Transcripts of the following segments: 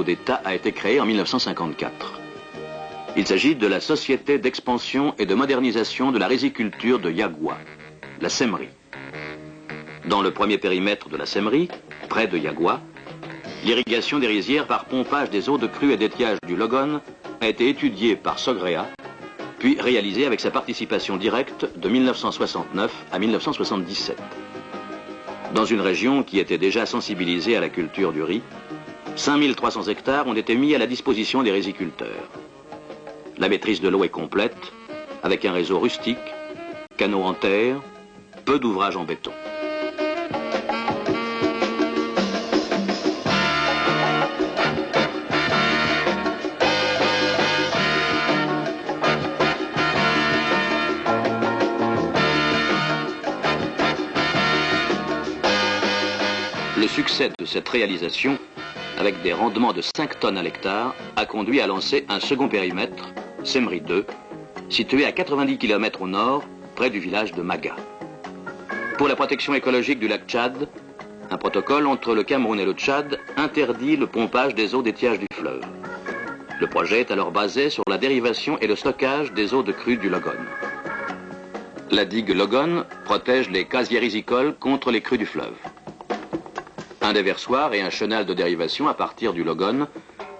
d'État a été créée en 1954. Il s'agit de la Société d'expansion et de modernisation de la riziculture de Yagua, la Saimerie. Dans le premier périmètre de la Saimerie, près de Yagua, l'irrigation des rizières par pompage des eaux de crue et d'étiage du Logone a été étudiée par Sogrea, puis réalisée avec sa participation directe de 1969 à 1977. Dans une région qui était déjà sensibilisée à la culture du riz, 5300 hectares ont été mis à la disposition des riziculteurs. La maîtrise de l'eau est complète, avec un réseau rustique, canaux en terre, peu d'ouvrages en béton. Le succès de cette réalisation, avec des rendements de 5 tonnes à l'hectare, a conduit à lancer un second périmètre, Saimerie 2, situé à 90 km au nord, près du village de Maga. Pour la protection écologique du lac Tchad, un protocole entre le Cameroun et le Tchad interdit le pompage des eaux d'étiage du fleuve. Le projet est alors basé sur la dérivation et le stockage des eaux de crue du Logone. La digue Logone protège les casiers rizicoles contre les crues du fleuve. Un déversoir et un chenal de dérivation à partir du Logone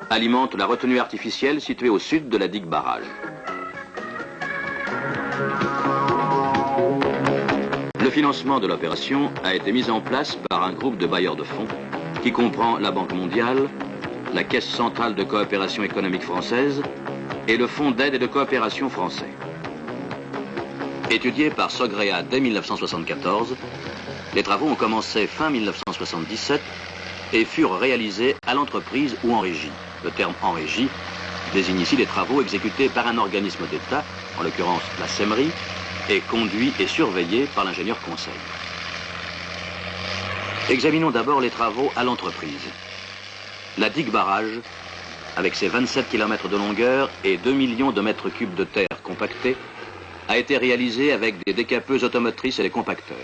alimentent la retenue artificielle située au sud de la digue barrage. Le financement de l'opération a été mis en place par un groupe de bailleurs de fonds qui comprend la Banque mondiale, la Caisse centrale de coopération économique française et le Fonds d'aide et de coopération français. Étudié par Sogrea dès 1974, les travaux ont commencé fin 1977 et furent réalisés à l'entreprise ou en régie. Le terme en régie désigne ici les travaux exécutés par un organisme d'État, en l'occurrence la Saimerie, et conduits et surveillés par l'ingénieur conseil. Examinons d'abord les travaux à l'entreprise. La digue barrage, avec ses 27 km de longueur et 2 millions de mètres cubes de terre compactée, a été réalisée avec des décapeuses automotrices et des compacteurs.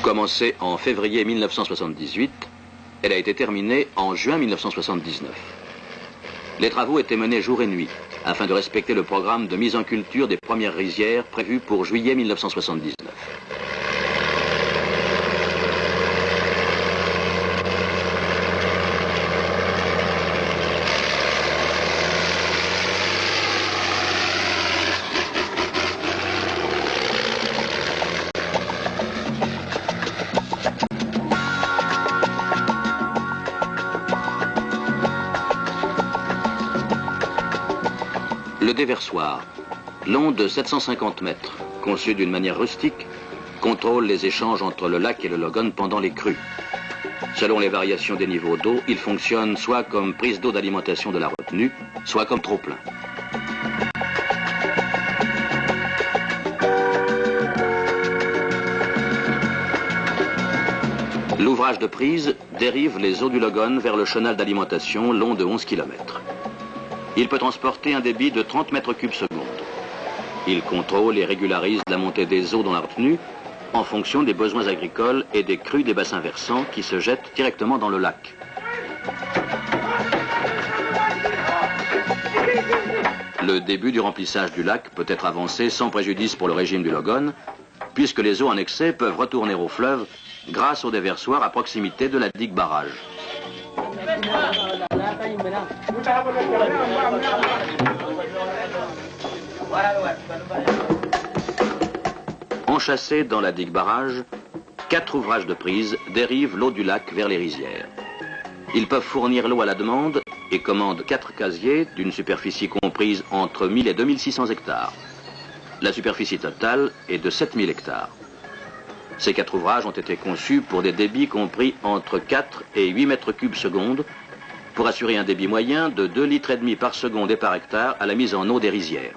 Commencée en février 1978, elle a été terminée en juin 1979. Les travaux étaient menés jour et nuit, afin de respecter le programme de mise en culture des premières rizières prévu pour juillet 1979. Le déversoir, long de 750 mètres, conçu d'une manière rustique, contrôle les échanges entre le lac et le Logone pendant les crues. Selon les variations des niveaux d'eau, il fonctionne soit comme prise d'eau d'alimentation de la retenue, soit comme trop-plein. L'ouvrage de prise dérive les eaux du Logone vers le chenal d'alimentation long de 11 km. Il peut transporter un débit de 30 mètres cubes seconde. Il contrôle et régularise la montée des eaux dans la retenue en fonction des besoins agricoles et des crues des bassins versants qui se jettent directement dans le lac. Le début du remplissage du lac peut être avancé sans préjudice pour le régime du Logone, puisque les eaux en excès peuvent retourner au fleuve grâce au déversoir à proximité de la digue barrage. Enchâssés dans la digue barrage, 4 ouvrages de prise dérivent l'eau du lac vers les rizières. Ils peuvent fournir l'eau à la demande et commandent 4 casiers d'une superficie comprise entre 1000 et 2600 hectares. La superficie totale est de 7000 hectares. Ces 4 ouvrages ont été conçus pour des débits compris entre 4 et 8 mètres cubes seconde pour assurer un débit moyen de 2,5 litres par seconde et par hectare à la mise en eau des rizières.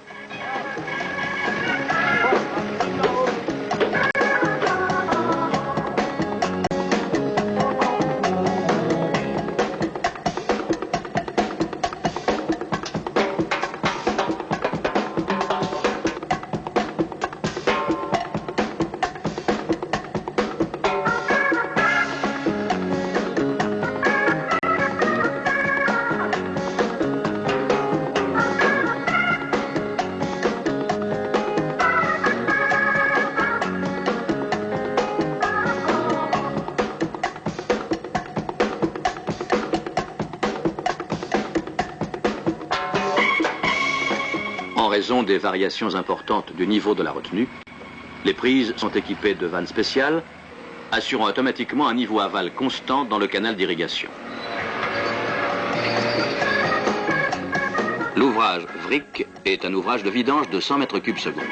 raison des variations importantes du niveau de la retenue, les prises sont équipées de vannes spéciales, assurant automatiquement un niveau aval constant dans le canal d'irrigation. L'ouvrage Vrick est un ouvrage de vidange de 100 mètres cubes secondes.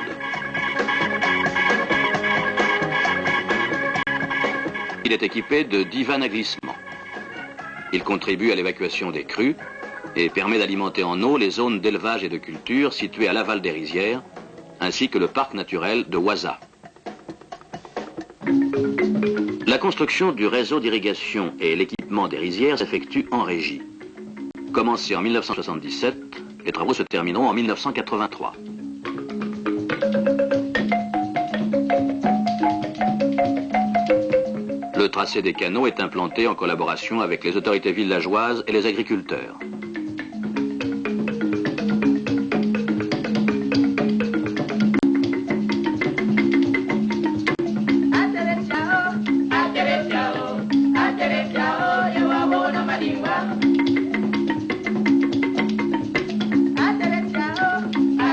Il est équipé de 10 vannes à glissement. Il contribue à l'évacuation des crues et permet d'alimenter en eau les zones d'élevage et de culture situées à l'aval des rizières, ainsi que le parc naturel de Waza. La construction du réseau d'irrigation et l'équipement des rizières s'effectuent en régie. Commencés en 1977, les travaux se termineront en 1983. Le tracé des canaux est implanté en collaboration avec les autorités villageoises et les agriculteurs.